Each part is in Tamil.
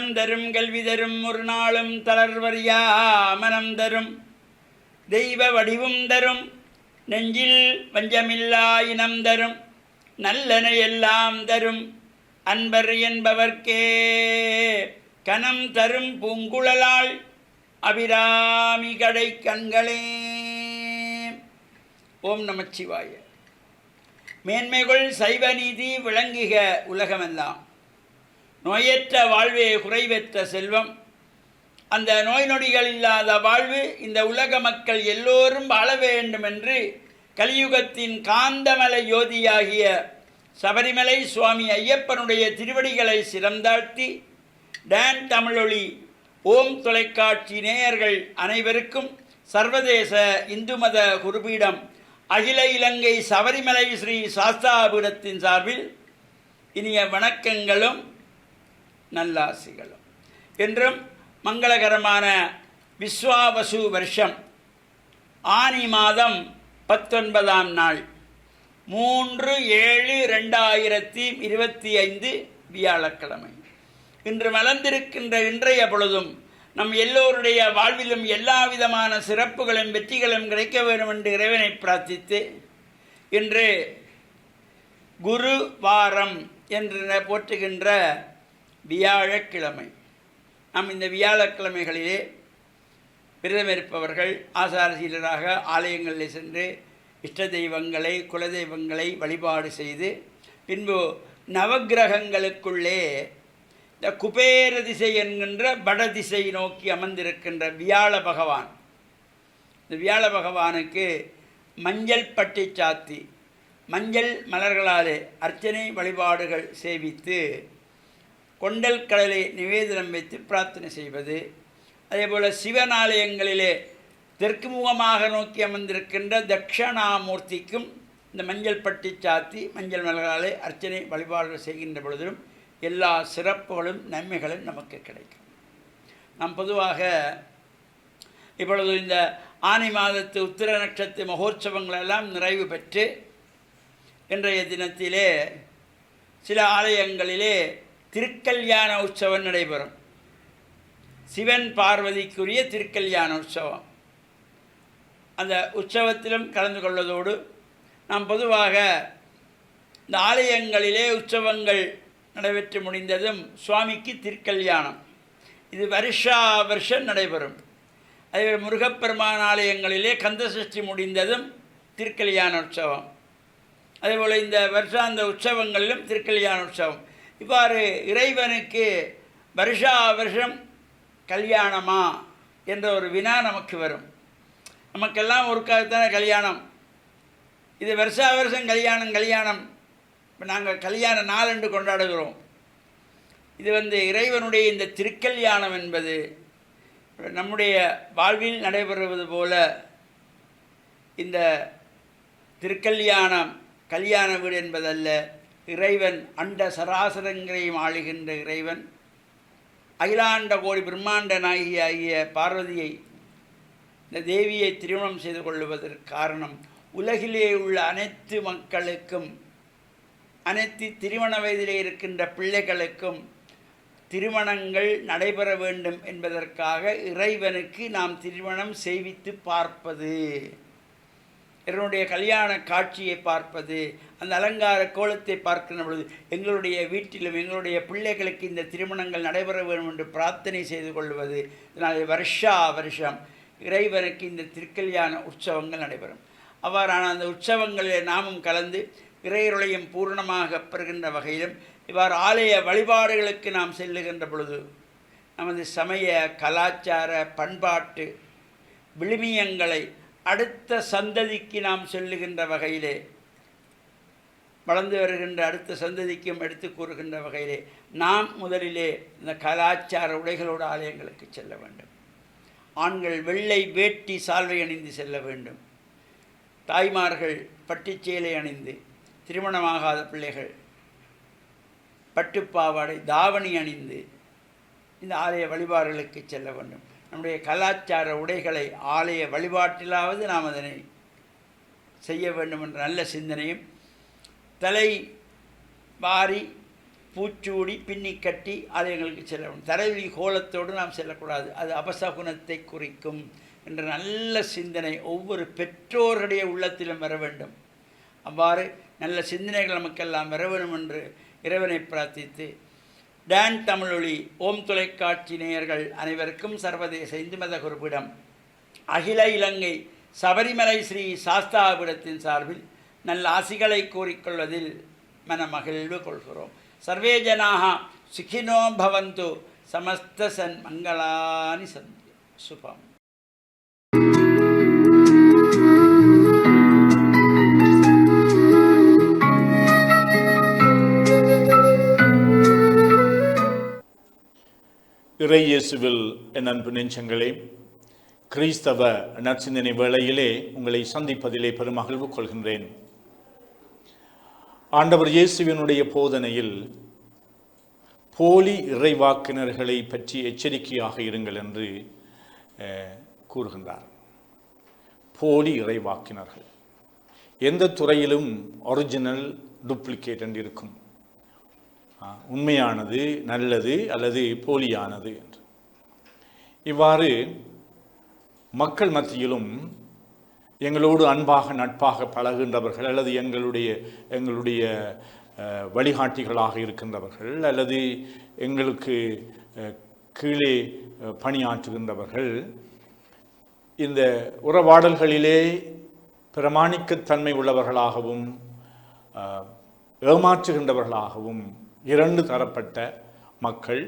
தனம் தரும் கல்வி தரும் ஒரு நாளும் தளர்வறியா மனம் தரும் தெய்வ வடிவும் தரும் நெஞ்சில் வஞ்சமில்லா இனம் தரும் நல்லன எல்லாம் தரும் அன்பர் என்பவர்க்கே கனம் தரும் பூங்குழலாள் அபிராமி கடை கண்களே. ஓம் நமச்சிவாய. மேன்மைகள் சைவ நீதி விளங்குக உலகமெல்லாம். நோயற்ற வாழ்வே குறைவற்ற செல்வம். அந்த நோய் நொடிகள் இல்லாத வாழ்வு இந்த உலக மக்கள் எல்லோரும் வாழ வேண்டும் என்று கலியுகத்தின் காந்தமலை யோதியாகிய சபரிமலை சுவாமி ஐயப்பனுடைய திருவடிகளை சிறந்தாழ்த்தி டான் தமிழொலி ஓம் தொலைக்காட்சி நேயர்கள் அனைவருக்கும் சர்வதேச இந்து மத குருபீடம் அகில இலங்கை சபரிமலை ஸ்ரீ சாஸ்தாபுரத்தின் சார்பில் இனிய வணக்கங்களும் நல்லாசிகளும். என்றும் மங்களகரமான விஸ்வாவசு வருஷம் ஆனி மாதம் 19ஆம் நாள் 3/7/2025 வியாழக்கிழமை. இன்று மலர்ந்திருக்கின்ற இன்றைய பொழுதும் நம் எல்லோருடைய வாழ்விலும் எல்லா விதமான சிறப்புகளும் வெற்றிகளும் கிடைக்க வேண்டும் என்று இறைவனை பிரார்த்தித்து இன்று குரு வாரம் என்று போற்றுகின்ற வியாழக்கிழமை. நாம் இந்த வியாழக்கிழமைகளிலே விரதம் இருப்பவர்கள் ஆசாரசீலராக ஆலயங்களில் சென்று இஷ்ட தெய்வங்களை குலதெய்வங்களை வழிபாடு செய்து பின்பு நவக்கிரகங்களுக்குள்ளே இந்த குபேர திசை என்கின்ற வடதிசை நோக்கி அமர்ந்திருக்கின்ற வியாழ பகவான், இந்த வியாழ பகவானுக்கு மஞ்சள் பட்டி சாத்தி மஞ்சள் மலர்களாலே அர்ச்சனை வழிபாடுகள் சேவித்து கொண்டல் கடலை நிவேதனம் வைத்து பிரார்த்தனை செய்வது. அதேபோல் சிவனாலயங்களிலே தெற்கு முகமாக நோக்கி அமர்ந்திருக்கின்ற தட்சணாமூர்த்திக்கும் இந்த மஞ்சள் பட்டி சாத்தி மஞ்சள் மலர்களாலே அர்ச்சனை வழிபாடுகள் செய்கின்ற பொழுதிலும் எல்லா சிறப்புகளும் நன்மைகளும் நமக்கு கிடைக்கும். நாம் பொதுவாக இப்பொழுது இந்த ஆனி மாதத்து உத்திர நட்சத்திர மகோற்சவங்களெல்லாம் நிறைவு பெற்று இன்றைய தினத்திலே சில ஆலயங்களிலே திருக்கல்யாண உற்சவம் நடைபெறும். சிவன் பார்வதிக்குரிய திருக்கல்யாண உற்சவம். அந்த உற்சவத்திலும் கலந்து கொள்வதோடு நாம் பொதுவாக இந்த ஆலயங்களிலே உற்சவங்கள் நடைபெற்று முடிந்ததும் சுவாமிக்கு திருக்கல்யாணம் இது வருஷம் நடைபெறும். அதே முருகப்பெருமான் ஆலயங்களிலே கந்தசஷ்டி முடிந்ததும் திருக்கல்யாண உற்சவம். அதேபோல் இந்த வருஷாந்த உற்சவங்களிலும் திருக்கல்யாண உற்சவம். இவ்வாறு இறைவனுக்கு வருஷம் கல்யாணமா என்ற ஒரு வினா நமக்கு வரும். நமக்கெல்லாம் ஒருக்காகத்தானே கல்யாணம். இது வருஷம் கல்யாணம். இப்போ நாங்கள் கல்யாண நாள் என்று கொண்டாடுகிறோம். இது இறைவனுடைய இந்த திருக்கல்யாணம் என்பது நம்முடைய வாழ்வில் நடைபெறுவது போல இந்த திருக்கல்யாணம் கல்யாண வீடு என்பதல்ல. இறைவன் அண்ட சராசரங்களையும் ஆளுகின்ற இறைவன் அகிலாண்ட கோடி பிரம்மாண்ட நாயகி ஆகிய பார்வதியை இந்த தேவியை திருமணம் செய்து கொள்வதற்கு காரணம் உலகிலே உள்ள அனைத்து மக்களுக்கும் அனைத்து திருமண வயதிலே இருக்கின்ற பிள்ளைகளுக்கும் திருமணங்கள் நடைபெற வேண்டும் என்பதற்காக இறைவனுக்கு நாம் திருமணம் செய்வித்து பார்ப்பது, இறைவனுடைய கல்யாண காட்சியை பார்ப்பது, அந்த அலங்கார கோலத்தை பார்க்கின்ற பொழுது எங்களுடைய வீட்டிலும் எங்களுடைய பிள்ளைகளுக்கு இந்த திருமணங்கள் நடைபெற வேண்டும் என்று பிரார்த்தனை செய்து கொள்வது. இதனால் வருஷம் இறைவனுக்கு இந்த திருக்கல்யாண உற்சவங்கள் நடைபெறும். அவ்வாறான அந்த உற்சவங்களிலே நாமும் கலந்து இறையருளையும் பூர்ணமாக பெறுகின்ற வகையிலும் இவ்வாறு ஆலய வழிபாடுகளுக்கு நாம் செல்லுகின்ற பொழுது நமது சமய கலாச்சார பண்பாட்டு விழுமியங்களை அடுத்த சந்ததிக்கு நாம் சொல்லுகின்ற வகையிலே வளர்ந்து வருகின்ற அடுத்த சந்ததிக்கும் எடுத்து கூறுகின்ற வகையிலே நாம் முதலிலே இந்த கலாச்சார உடைகளோடு ஆலயங்களுக்கு செல்ல வேண்டும். ஆண்கள் வெள்ளை வேட்டி சால்வை அணிந்து செல்ல வேண்டும். தாய்மார்கள் பட்டுச்சேலை அணிந்து, திருமணமாகாத பிள்ளைகள் பட்டுப்பாவாடை தாவணி அணிந்து இந்த ஆலய வழிபாடுகளுக்கு செல்ல வேண்டும். நம்முடைய கலாச்சார உடைகளை ஆலய வழிபாட்டிலாவது நாம் அதனை செய்ய வேண்டும் என்ற நல்ல சிந்தனையும், தலை வாரி பூச்சூடி பின்னி கட்டி அதை எங்களுக்கு செல்லணும். தலைவலி கோலத்தோடு நாம் செல்லக்கூடாது, அது அபசகுணத்தை குறிக்கும் என்ற நல்ல சிந்தனை ஒவ்வொரு பெற்றோருடைய உள்ளத்திலும் வர வேண்டும். அவ்வாறு நல்ல சிந்தனைகள் நமக்கெல்லாம் வர வேண்டும் என்று இறைவனை பிரார்த்தித்து, டான் தமிழொலி ஓம் தொலைக்காட்சி நேயர்கள் அனைவருக்கும் சர்வதேச இந்து மத குருபிடம் அகில இலங்கை சபரிமலை ஸ்ரீ சாஸ்தாபீடத்தின் சார்பில் நல்ல ஆசிகளை கூறிக்கொள்வதில் மனமகிழ்வு கொள்கிறோம். சர்வே ஜனாக சுகினோ பவந்து, சமஸ்த சன் மங்களானி சந்து. சுபம். இறை இயேசுவில் என் அன்பு நெஞ்சங்களே, கிறிஸ்தவ நற்சிந்தனை வேளையிலே உங்களை சந்திப்பதிலே பெருமகிழ்வு கொள்கின்றேன். ஆண்டவர் இயேசுவினுடைய போதனையில் போலி இறைவாக்கினர்களை பற்றி எச்சரிக்கையாக இருங்கள் என்று கூறுகின்றார். போலி இறைவாக்கினர்கள் எந்த துறையிலும் ஒரிஜினல், டூப்ளிகேட் என்று இருக்கும். உண்மையானது, நல்லது அல்லது போலியானது என்று. இவ்வாறு மக்கள் மத்தியிலும் எங்களோடு அன்பாக நட்பாக பழகின்றவர்கள் அல்லது எங்களுடைய வழிகாட்டிகளாக இருக்கின்றவர்கள் அல்லது எங்களுக்கு கீழே பணியாற்றுகின்றவர்கள் இந்த உறவாடல்களிலே பிரமாணிக்கத்தன்மை உள்ளவர்களாகவும் ஏமாற்றுகின்றவர்களாகவும் இரண்டு தரப்பட்ட மக்கள்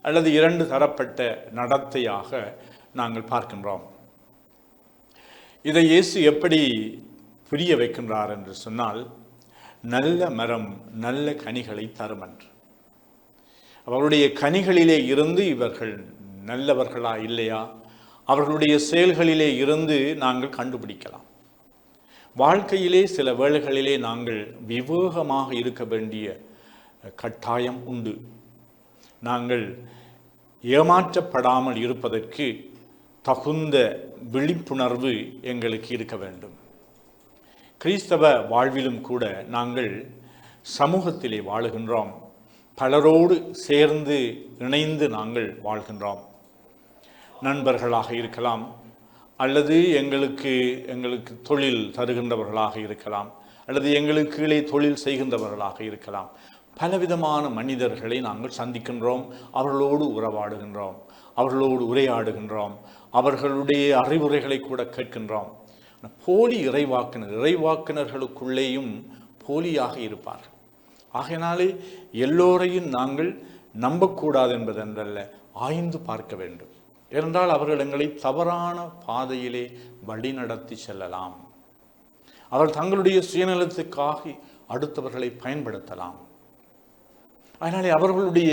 அல்லது இரண்டு தரப்பட்ட நடத்தையாக நாங்கள் பார்க்கின்றோம். இதை இயேசு எப்படி புரிய வைக்கின்றார் என்று சொன்னால், நல்ல மரம் நல்ல கனிகளை தரும் என்று. அவருடைய கனிகளிலே இருந்து இவர்கள் நல்லவர்களா இல்லையா, அவர்களுடைய செயல்களிலே இருந்து நாங்கள் கண்டுபிடிக்கலாம். வாழ்க்கையிலே சில வேளைகளிலே நாங்கள் விவேகமாக இருக்க வேண்டிய கட்டாயம் உண்டு. நாங்கள் ஏமாற்றப்படாமல் இருப்பதற்கு தகுந்த விழிப்புணர்வு எங்களுக்கு இருக்க வேண்டும். கிறிஸ்தவ வாழ்விலும் கூட நாங்கள் சமூகத்திலே வாழுகின்றோம். பலரோடு சேர்ந்து இணைந்து நாங்கள் வாழ்கின்றோம். நண்பர்களாக இருக்கலாம் அல்லது எங்களுக்கு தொழில் தருகின்றவர்களாக இருக்கலாம் அல்லது எங்களுக்கு கீழே தொழில் செய்கின்றவர்களாக இருக்கலாம். பலவிதமான மனிதர்களை நாங்கள் சந்திக்கின்றோம், அவர்களோடு உறவாடுகின்றோம், அவர்களோடு உரையாடுகின்றோம், அவர்களுடைய அறிவுரைகளை கூட கேட்கின்றோம். போலி இறைவாக்கினர்களுக்குள்ளேயும் போலியாக இருப்பார்கள். ஆகையினாலே எல்லோரையும் நாங்கள் நம்பக்கூடாது என்பதென்றல்ல, ஆய்ந்து பார்க்க வேண்டும். ஏனென்றால் அவர்கள் எங்களை தவறான பாதையிலே வழிநடத்தி செல்லலாம். அவர்கள் தங்களுடைய சுயநலத்துக்காக அடுத்தவர்களை பயன்படுத்தலாம். அதனாலே அவர்களுடைய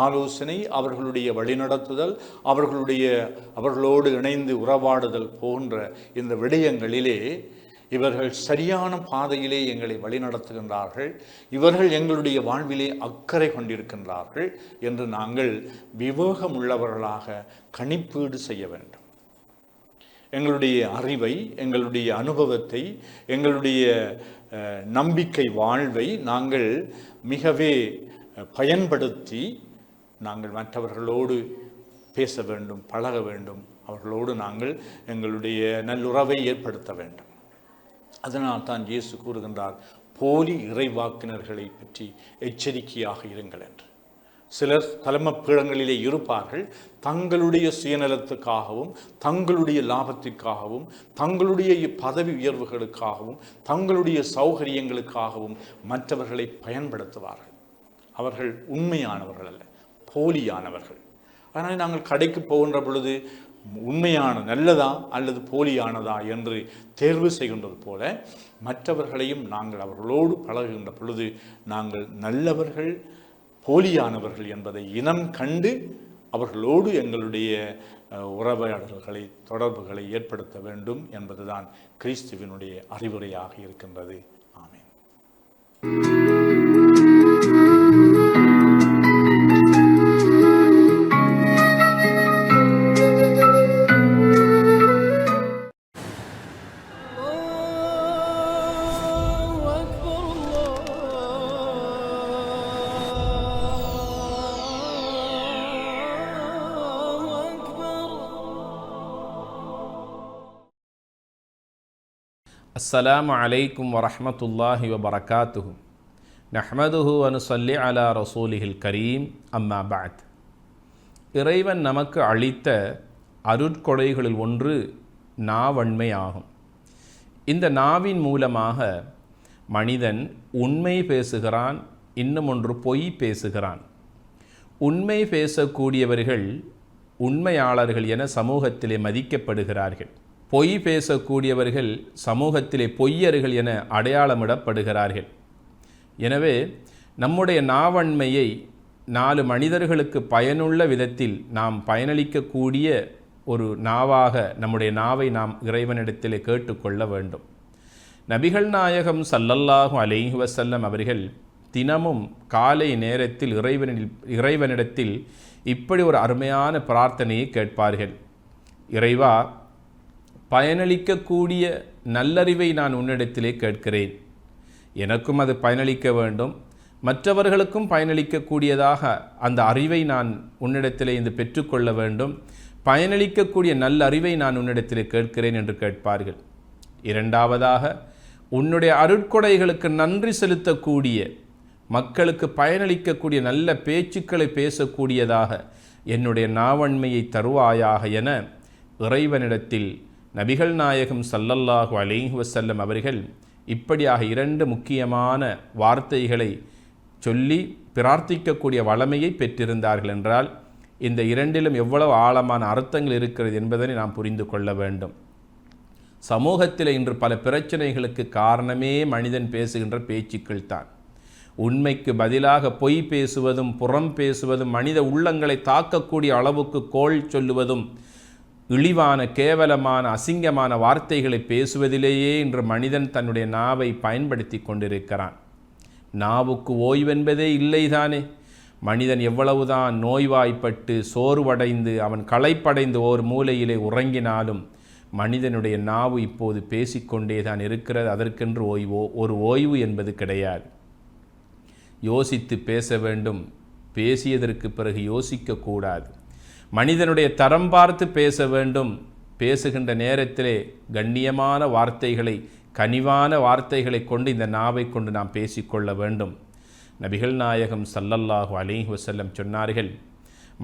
ஆலோசனை, அவர்களுடைய வழிநடத்துதல், அவர்களோடு இணைந்து உறவாடுதல் போன்ற இந்த விடயங்களிலே இவர்கள் சரியான பாதையிலே எங்களை வழிநடத்துகின்றார்கள், இவர்கள் எங்களுடைய வாழ்விலே அக்கறை கொண்டிருக்கின்றார்கள் என்று நாங்கள் விவேகமுள்ளவர்களாக கணிப்பீடு செய்ய வேண்டும். எங்களுடைய அறிவை, எங்களுடைய அனுபவத்தை, எங்களுடைய நம்பிக்கை வாழ்வை நாங்கள் மிகவே பயன்படுத்தி நாங்கள் மற்றவர்களோடு பேச வேண்டும், பழக வேண்டும், அவர்களோடு நாங்கள் எங்களுடைய நல்லுறவை ஏற்படுத்த வேண்டும். அதனால் தான் இயேசு கூறுகின்றார், போலி இறைவாக்கினர்களை பற்றி எச்சரிக்கையாக இருங்கள் என்று. சிலர் தலைமை பீடங்களிலே இருப்பார்கள், தங்களுடைய சுயநலத்துக்காகவும் தங்களுடைய லாபத்திற்காகவும் தங்களுடைய பதவி உயர்வுகளுக்காகவும் தங்களுடைய சௌகரியங்களுக்காகவும் மற்றவர்களை பயன்படுத்துவார்கள். அவர்கள் உண்மையானவர்கள் அல்ல, போலியானவர்கள். அதனால் நாங்கள் கடைக்கு போகின்ற பொழுது உண்மையான நல்லதா அல்லது போலியானதா என்று தேர்வு செய்கின்றது போல மற்றவர்களையும் நாங்கள் அவர்களோடு பழகுகின்ற பொழுது நாங்கள் நல்லவர்கள் போலியானவர்கள் என்பதை இனம் கண்டு அவர்களோடு எங்களுடைய உறவாடல்களை, தொடர்புகளை ஏற்படுத்த வேண்டும் என்பதுதான் கிறிஸ்துவினுடைய அறிவுரையாக இருக்கின்றது. ஆமென். அஸ்ஸலாமு அலைக்கும் வரஹ்மத்துல்லாஹி வபரகாத்துஹு. நஹ்மதுஹு வ நுஸல்லி அலா ரசூலிஹில் கரீம். அம்மா பஅத். இறைவன் நமக்கு அளித்த அருட்கொடைகளில் ஒன்று நாவன்மை ஆகும். இந்த நாவின் மூலமாக மனிதன் உண்மை பேசுகிறான், இன்னும் ஒன்று பொய் பேசுகிறான். உண்மை பேசக்கூடியவர்கள் உண்மையாளர்கள் என சமூகத்திலே மதிக்கப்படுகிறார்கள். பொய் பேசக்கூடியவர்கள் சமூகத்திலே பொய்யர்கள் என அடையாளமிடப்படுகிறார்கள். எனவே நம்முடைய நாவன்மையை 4 மனிதர்களுக்கு பயனுள்ள விதத்தில் நாம் பயனளிக்கக்கூடிய ஒரு நாவாக நம்முடைய நாவை நாம் இறைவனிடத்திலே கேட்டுக்கொள்ள வேண்டும். நபிகள் நாயகம் ஸல்லல்லாஹு அலைஹி வஸல்லம் அவர்கள் தினமும் காலை நேரத்தில் இறைவனிடத்தில் இப்படி ஒரு அருமையான பிரார்த்தனையை கேட்பார்கள். இறைவா, பயனளிக்கக்கூடிய நல்லறிவை நான் உன்னிடத்திலே கேட்கிறேன். எனக்கும் அது பயனளிக்க வேண்டும், மற்றவர்களுக்கும் பயனளிக்கக்கூடியதாக அந்த அறிவை நான் உன்னிடத்திலே இருந்து பெற்றுக்கொள்ள வேண்டும். பயனளிக்கக்கூடிய நல்ல அறிவை நான் உன்னிடத்திலே கேட்கிறேன் என்று கேட்பார்கள். இரண்டாவதாக, உன்னுடைய அருட்கொடைகளுக்கு நன்றி செலுத்தக்கூடிய, மக்களுக்கு பயனளிக்கக்கூடிய நல்ல பேச்சுக்களை பேசக்கூடியதாக என்னுடைய நாவன்மையை தருவாயாக என இறைவனிடத்தில் நபிகள் நாயகம் ஸல்லல்லாஹு அலைஹி வஸல்லம் அவர்கள் இப்படியாக 2 முக்கியமான வார்த்தைகளை சொல்லி பிரார்த்திக்கக்கூடிய வளமையை பெற்றிருந்தார்கள் என்றால் இந்த 2லும் எவ்வளவு ஆழமான அர்த்தங்கள் இருக்கிறது என்பதனை நாம் புரிந்து கொள்ள வேண்டும். சமூகத்தில் இன்று பல பிரச்சனைகளுக்கு காரணமே மனிதன் பேசுகின்ற பேச்சுக்கள் தான். உண்மைக்கு பதிலாக பொய் பேசுவதும் புறம் பேசுவதும் மனித உள்ளங்களை தாக்கக்கூடிய அளவுக்கு கோள் சொல்லுவதும் இழிவான கேவலமான அசிங்கமான வார்த்தைகளை பேசுவதிலேயே இன்று மனிதன் தன்னுடைய நாவை பயன்படுத்தி கொண்டிருக்கிறான். நாவுக்கு ஓய்வென்பதே இல்லைதானே. மனிதன் எவ்வளவுதான் நோய்வாய்ப்பட்டு சோர்வடைந்து அவன் களைப்படைந்து ஓர் மூலையிலே உறங்கினாலும் மனிதனுடைய நாவு இப்போது பேசிக்கொண்டே தான் இருக்கிறது. அதற்கென்று ஒரு ஓய்வு என்பது கிடையாது. யோசித்து பேச வேண்டும், பேசியதற்கு பிறகு யோசிக்கக்கூடாது. மனிதனுடைய தரம் பார்த்து பேச வேண்டும். பேசுகின்ற நேரத்திலே கண்ணியமான வார்த்தைகளை, கனிவான வார்த்தைகளை கொண்டு இந்த நாவை கொண்டு நாம் பேசிக்கொள்ள வேண்டும். நபிகள் நாயகம் ஸல்லல்லாஹு அலைஹி வஸல்லம் சொன்னார்கள்,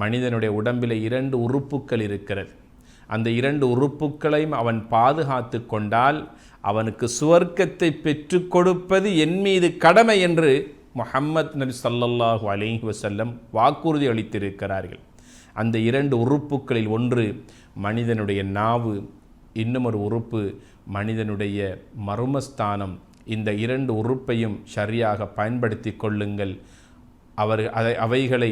மனிதனுடைய உடம்பில் 2 உறுப்புக்கள் இருக்கிறது. அந்த 2 உறுப்புக்களையும் அவன் பாதுகாத்து கொண்டால் அவனுக்கு சுவர்க்கத்தை பெற்று கொடுப்பது என் மீது கடமை என்று முஹம்மது நபி ஸல்லல்லாஹு அலைஹி வஸல்லம் வாக்குறுதி அளித்திருக்கிறார்கள். அந்த 2 உறுப்புக்களில் ஒன்று மனிதனுடைய நாவு, இன்னும் ஒரு உறுப்பு மனிதனுடைய மர்மஸ்தானம். இந்த 2 உறுப்பையும் சரியாக பயன்படுத்தி கொள்ளுங்கள். அவைகளை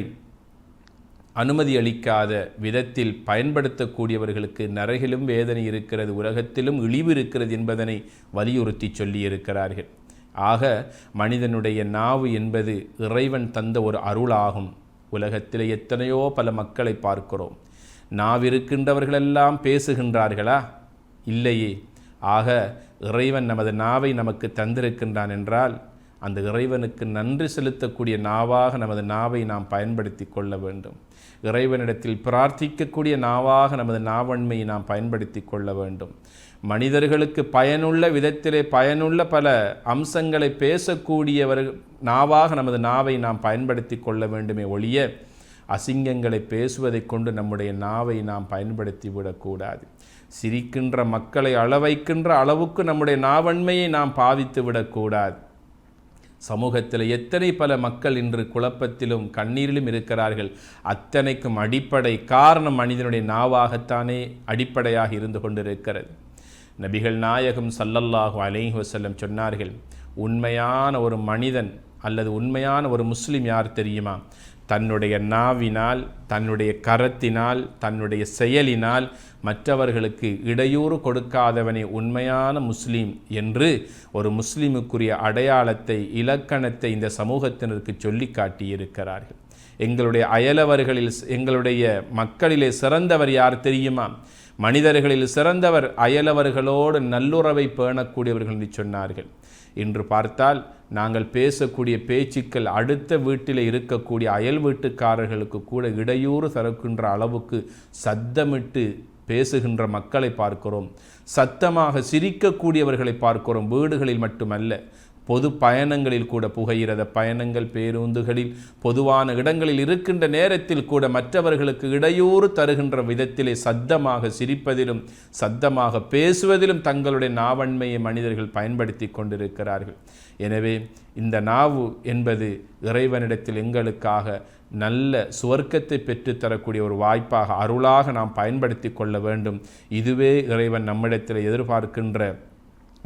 அனுமதி அளிக்காத விதத்தில் பயன்படுத்தக்கூடியவர்களுக்கு நரகிலும் வேதனை இருக்கிறது, உலகத்திலும் இழிவு இருக்கிறது என்பதனை வலியுறுத்தி சொல்லியிருக்கிறார்கள். ஆக மனிதனுடைய நாவு என்பது இறைவன் தந்த ஒரு அருளாகும். உலகத்தில் எத்தனையோ பல மக்களை பார்க்கிறோம். நாவிருக்கின்றவர்களெல்லாம் பேசுகின்றார்களா? இல்லையே. ஆக இறைவன் நமது நாவை நமக்கு தந்திருக்கின்றான் என்றால் அந்த இறைவனுக்கு நன்றி செலுத்தக்கூடிய நாவாக நமது நாவை நாம் பயன்படுத்தி கொள்ள வேண்டும். இறைவனிடத்தில் பிரார்த்திக்கக்கூடிய நாவாக நமது நாவன்மையை நாம் பயன்படுத்தி கொள்ள வேண்டும். மனிதர்களுக்கு பயனுள்ள விதத்திலே பயனுள்ள பல அம்சங்களை பேசக்கூடியவர்கள் நாவாக நமது நாவை நாம் பயன்படுத்தி கொள்ள வேண்டுமே ஒழிய அசிங்கங்களை பேசுவதை கொண்டு நம்முடைய நாவை நாம் பயன்படுத்தி விடக்கூடாது. சிரிக்கின்ற மக்களை அளவைக்கின்ற அளவுக்கு நம்முடைய நாவன்மையை நாம் பாவித்து விடக்கூடாது. சமூகத்தில் எத்தனை பல மக்கள் இன்று குழப்பத்திலும் கண்ணீரிலும் இருக்கிறார்கள். அத்தனைக்கும் அடிப்படை காரணம் மனிதனுடைய நாவாகத்தானே அடிப்படையாக இருந்து கொண்டிருக்கிறது. நபிகள் நாயகம் ஸல்லல்லாஹு அலைஹி வஸல்லம் சொன்னார்கள், உண்மையான ஒரு மனிதன் அல்லது உண்மையான ஒரு முஸ்லிம் யார் தெரியுமா? தன்னுடைய நாவினால், தன்னுடைய கரத்தினால், தன்னுடைய செயலினால் மற்றவர்களுக்கு இடையூறு கொடுக்காதவனே உண்மையான முஸ்லீம் என்று ஒரு முஸ்லீமுக்குரிய அடையாளத்தை, இலக்கணத்தை இந்த சமூகத்தினருக்கு சொல்லி காட்டியிருக்கிறார்கள். எங்களுடைய அயலவர்களில், எங்களுடைய மக்களிலே சிறந்தவர் யார் தெரியுமா? மனிதர்களில் சிறந்தவர் அயலவர்களோடு நல்லுறவை பேணக்கூடியவர்கள் என்று சொன்னார்கள். இன்று பார்த்தால் நாங்கள் பேசக்கூடிய பேச்சுக்கள் அடுத்த வீட்டில் இருக்கக்கூடிய அயல் வீட்டுக்காரர்களுக்கு கூட இடையூறு தருக்கின்ற அளவுக்கு சத்தமிட்டு பேசுகின்ற மக்களை பார்க்கிறோம், சத்தமாக சிரிக்கக்கூடியவர்களை பார்க்கிறோம். வீடுகளில் மட்டுமல்ல, பொது பயணங்களில் கூட, புகையிரத பயணங்கள், பேருந்துகளில், பொதுவான இடங்களில் இருக்கின்ற நேரத்தில் கூட மற்றவர்களுக்கு இடையூறு தருகின்ற விதத்திலே சத்தமாக சிரிப்பதிலும் சத்தமாக பேசுவதிலும் தங்களுடைய நாவன்மையை மனிதர்கள் பயன்படுத்தி கொண்டிருக்கிறார்கள். எனவே இந்த நாவு என்பது இறைவனிடத்தில் எங்களுக்காக நல்ல சுவர்க்கத்தை பெற்றுத்தரக்கூடிய ஒரு வாய்ப்பாக, அருளாக நாம் பயன்படுத்தி கொள்ள வேண்டும். இதுவே இறைவன் நம்மிடத்தில் எதிர்பார்க்கின்ற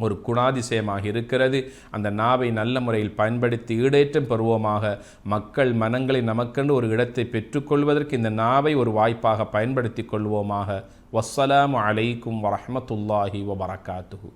ஒரு குணாதிசயமாக இருக்கிறது. அந்த நாவை நல்ல முறையில் பயன்படுத்தி ஈடேற்றம் பெறுவோமாக. மக்கள் மனங்களை நமக்கென்று ஒரு இடத்தை பெற்றுக்கொள்வதற்கு இந்த நாவை ஒரு வாய்ப்பாக பயன்படுத்தி கொள்வோமாக. வஸ்ஸலாமு அலைக்கும் வரஹ்மத்துல்லாஹி வபரகாத்துஹு.